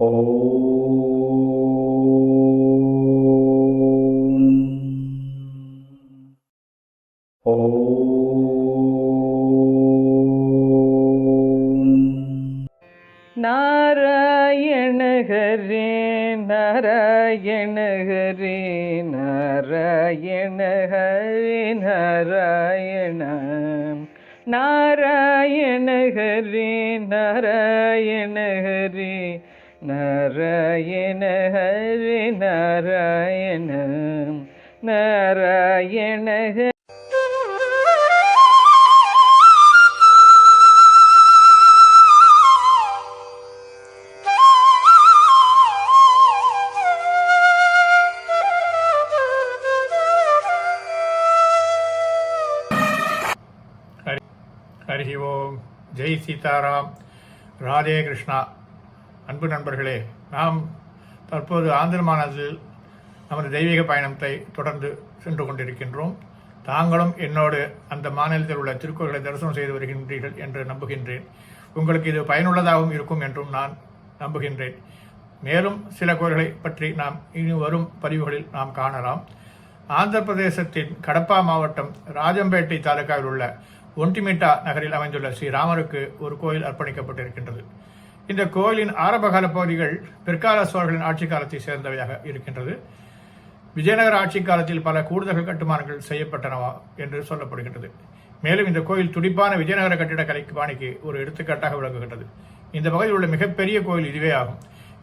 நாராயண ஹரே நாராயண ஹரே நாராயண ஹரே நாராயண நாராயண ஹரே நாராயண ஹரே நாராயண ஹரே நாராயண நாராயண ஹரே. ஹரி ஓம், ஜெய் சீதாராம், ராதே கிருஷ்ணா. அன்பு நண்பர்களே, நாம் தற்போது ஆந்திர மாநிலத்தில் நமது தெய்வீக பயணத்தை தொடர்ந்து சென்று கொண்டிருக்கின்றோம். தாங்களும் என்னோடு அந்த மாநிலத்தில் உள்ள திருக்கோயில்களை தரிசனம் செய்து வருகின்றீர்கள் என்று நம்புகின்றேன். உங்களுக்கு இது பயனுள்ளதாகவும் இருக்கும் என்றும் நான் நம்புகின்றேன். மேலும் சில கோயில்களை பற்றி நாம் இனி வரும் பதிவுகளில் நாம் காணலாம். ஆந்திர பிரதேசத்தின் கடப்பா மாவட்டம் ராஜம்பேட்டை தாலுகாவில் உள்ள ஒன்டிமிட்டா நகரில் அமைந்துள்ள ஸ்ரீராமருக்கு ஒரு கோயில் அர்ப்பணிக்கப்பட்டிருக்கின்றது. இந்த கோயிலின் ஆரம்பகால பகுதிகள் பிற்கால சோழர்களின் ஆட்சி காலத்தை சேர்ந்தவையாக இருக்கின்றது. விஜயநகர ஆட்சி காலத்தில் பல கூடுதல் கட்டுமானங்கள் செய்யப்பட்டனவா என்று சொல்லப்படுகின்றது. மேலும் இந்த கோயில் துடிப்பான விஜயநகர கட்டிடக்கலை பாணிக்கு ஒரு எடுத்துக்காட்டாக விளங்குகின்றது. இந்த பகுதியில் உள்ள மிகப்பெரிய கோயில் இதுவே ஆகும்.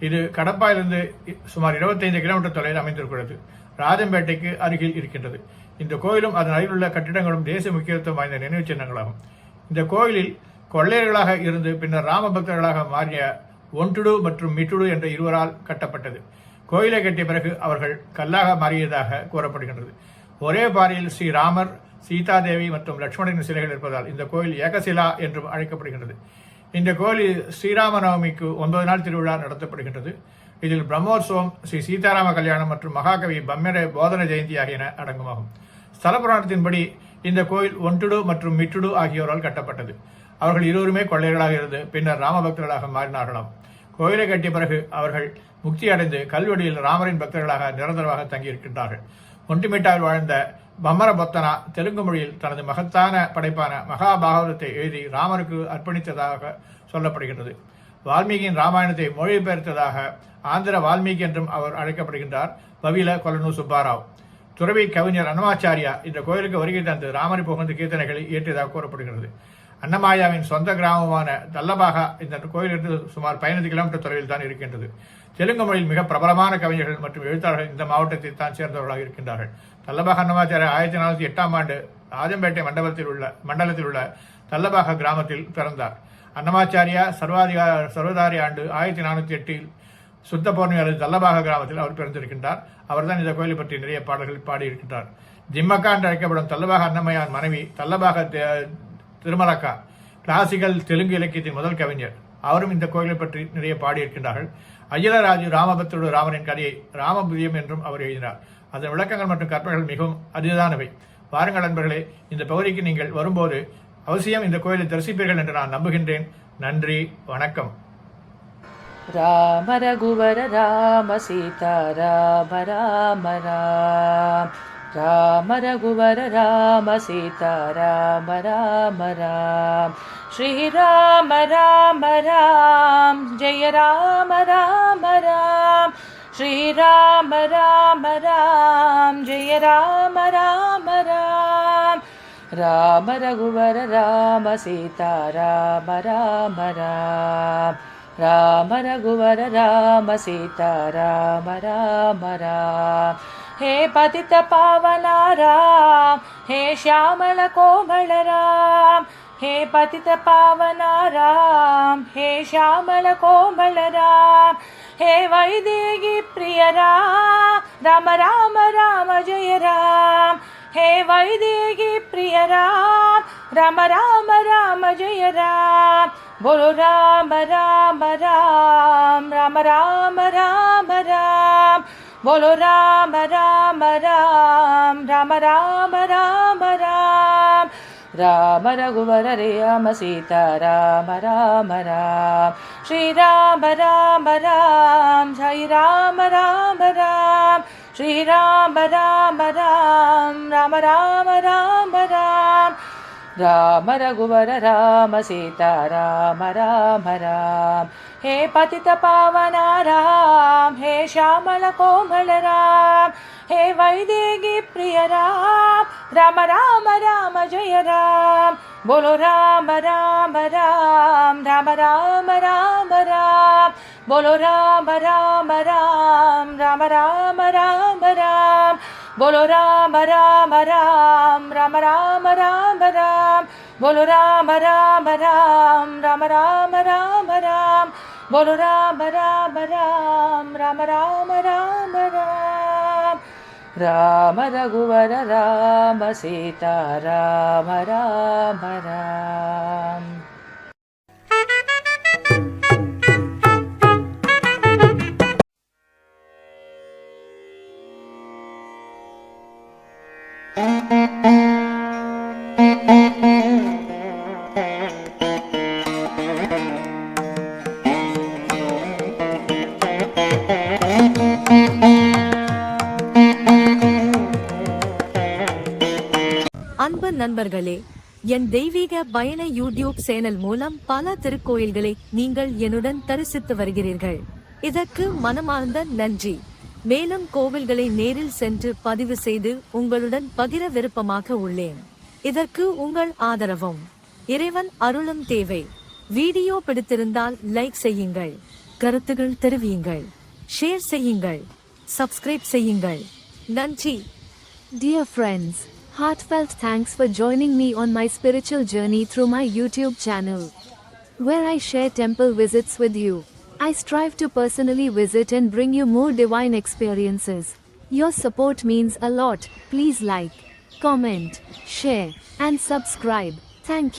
இது கடப்பாயிலிருந்து சுமார் 25 கிலோமீட்டர் தொலைவில் அமைந்திருக்கிறது. ராஜம்பேட்டைக்கு அருகில் இருக்கின்றது. இந்த கோயிலும் அதன் அருகில் உள்ள கட்டிடங்களும் தேசிய முக்கியத்துவம் வாய்ந்த நினைவு சின்னங்களாகும். இந்த கோயிலில் கொள்ளையர்களாக இருந்து பின்னர் ராம பக்தர்களாக மாறிய ஒன்டுடு மற்றும் மிட்டுடு என்ற இருவரால் கட்டப்பட்டது. கோயிலை கட்டிய பிறகு அவர்கள் கல்லாக மாறியதாக கூறப்படுகின்றது. ஒரே பாறையில் ஸ்ரீராமர், சீதாதேவி மற்றும் லட்சுமணனின் சிலைகள் இருப்பதால் இந்த கோயில் ஏகசிலா என்றும் அழைக்கப்படுகின்றது. இந்த கோயிலில் ஸ்ரீராம நவமிக்கு 9 நாள் திருவிழா நடத்தப்படுகின்றது. இதில் பிரம்மோற்சவம், ஸ்ரீ சீதாராம கல்யாணம் மற்றும் மகாகவி பம்மெர போதன ஜெயந்தி ஆகியன அடங்குமாகும். ஸ்தல புராணத்தின்படி இந்த கோயில் ஒன்டுடு மற்றும் மிட்டுடு ஆகியோரால் கட்டப்பட்டது. அவர்கள் இருவருமே கொள்ளையர்களாக இருந்து பின்னர் ராமபக்தர்களாக மாறினார்களாம். கோயிலை கட்டிய பிறகு அவர்கள் முக்தி அடைந்து கல்வெடியில் ராமரின் பக்தர்களாக நிரந்தரமாக தங்கியிருக்கின்றார்கள். ஒன்டிமிட்டாவில் வாழ்ந்த பம்மர பொத்தனா தெலுங்கு மொழியில் தனது மகத்தான படைப்பான மகாபாகவதத்தை எழுதி ராமருக்கு அர்ப்பணித்ததாக சொல்லப்படுகின்றது. வால்மீகியின் ராமாயணத்தை மொழிபெயர்த்ததாக ஆந்திர வால்மீகி என்றும் அவர் அழைக்கப்படுகின்றார். பவில கொலனு சுப்பாராவ். துறவி கவிஞர் அன்னமாச்சாரியா இந்த கோயிலுக்கு வருகை தந்து ராமரை புகழ்ந்து கீர்த்தனைகளை இயற்றியதாக கூறப்படுகிறது. அன்னமாயாவின் சொந்த கிராமமான தல்லபாகா இந்த கோயிலிருந்து சுமார் 15 கிலோமீட்டர் தொலைவில் தான் இருக்கின்றது. தெலுங்கு மொழியில் மிக பிரபலமான கவிஞர்கள் மற்றும் எழுத்தாளர்கள் இந்த மாவட்டத்தை தான் சேர்ந்தவர்களாக இருக்கின்றார்கள். தல்லபாக அன்னமாச்சாரியா 1408ஆம் ஆண்டு ராஜம்பேட்டை மண்டலத்தில் உள்ள தல்லபாக கிராமத்தில் பிறந்தார். அன்னமாச்சாரியா சர்வதாரி ஆண்டு 1408இல் சுத்த பௌர்ணமி அல்லது தல்லபாக கிராமத்தில் அவர் பிறந்திருக்கின்றார். அவர்தான் இந்த கோயிலை பற்றி நிறைய பாடல்கள் பாடியிருக்கின்றார். ஜிம்மக்கா என்று அழைக்கப்படும் தல்லபாக அன்னமையான் மனைவி தல்லபாக திருமலக்கா கிளாசிக்கல் தெலுங்கு இலக்கியத்தின் முதல் கவிஞர். அவரும் இந்த கோயிலை பற்றி நிறைய பாடியிருக்கின்றார்கள். அய்யலராஜு ராமபக்தரோடு ராமனின் கதையை ராமபுரியம் என்றும் அவர் எழுதினார். அதன் விளக்கங்கள் மற்றும் கற்பனைகள் மிகவும் அரிதானவை. வாருங்கள் நண்பர்களே, இந்த பகுதிக்கு நீங்கள் வரும்போது அவசியம் இந்த கோயிலை தரிசிப்பீர்கள் என்று நான் நம்புகின்றேன். நன்றி, வணக்கம். ராம ரகுவர ராம சீதா ராம ராம ராம் ராம ரகுவர ராம சீதா ராம ராம ராம் ஸ்ரீராம ராம ராம் ஜெய ராம ராம ராம் ஸ்ரீராம ராம ராம் ஜெய ராம ராம ராம் ராம ரகுவர ராம சீதா ராம ராம ராம் ராம ரகுவர ராம சீதா ராம ராம ராம் हे पतित पावना राम हे श्यामल कोमल राम हे पतित पावना राम हे श्यामल कोमल राम हे वैदेही प्रिय राम राम राम जय राम हे वैदेही प्रिय राम राम राम जय राम बोलो राम राम राम राम राम राम राम बोलो राम राम राम राम राम राम राम राम रघुवर राम सीता राम राम राम श्री राम राम राम जय राम राम राम श्री राम राम राम राम राम राम राम राम रघुवर राम सीता राम राम राम हे पतित पावना राम हे श्यामल कोमल राम हे वैदेही प्रिय राम राम राम राम जय राम बोलो राम राम राम राम राम राम राम बोलो राम राम राम राम राम राम राम बोलो राम राम राम राम राम राम राम बोलो राम राम राम राम राम राम राम बोलो राम राम राम राम राम राम राम राम रघुवर राम सीता राम राम राम அன்பு நண்பர்களே, என் தெய்வீக பயண யூடியூப் சேனல் மூலம் பல திருக்கோயில்களை நீங்கள் என்னுடன் தரிசித்து வருகிறீர்கள். இதற்கு மனமார்ந்த நன்றி. மேலும் கோவில்களை நேரில் சென்று பதிவு செய்து உங்களுடன் பகிர விருப்பமாக உள்ளேன். இதற்கு உங்கள் ஆதரவும் இறைவன் அருளும் தேவை. வீடியோ பிடித்திருந்தால் லைக் செய்யுங்கள், கருத்துகள் தெரிவியுங்கள், ஷேர் செய்யுங்கள், சப்ஸ்கிரைப் செய்யுங்கள். நன்றி. Dear friends, heartfelt thanks for joining me on my spiritual journey through my YouTube channel, where I share temple visits with you. I strive to personally visit and bring you more divine experiences. Your support means a lot. Please like, comment, share, and subscribe. Thank you.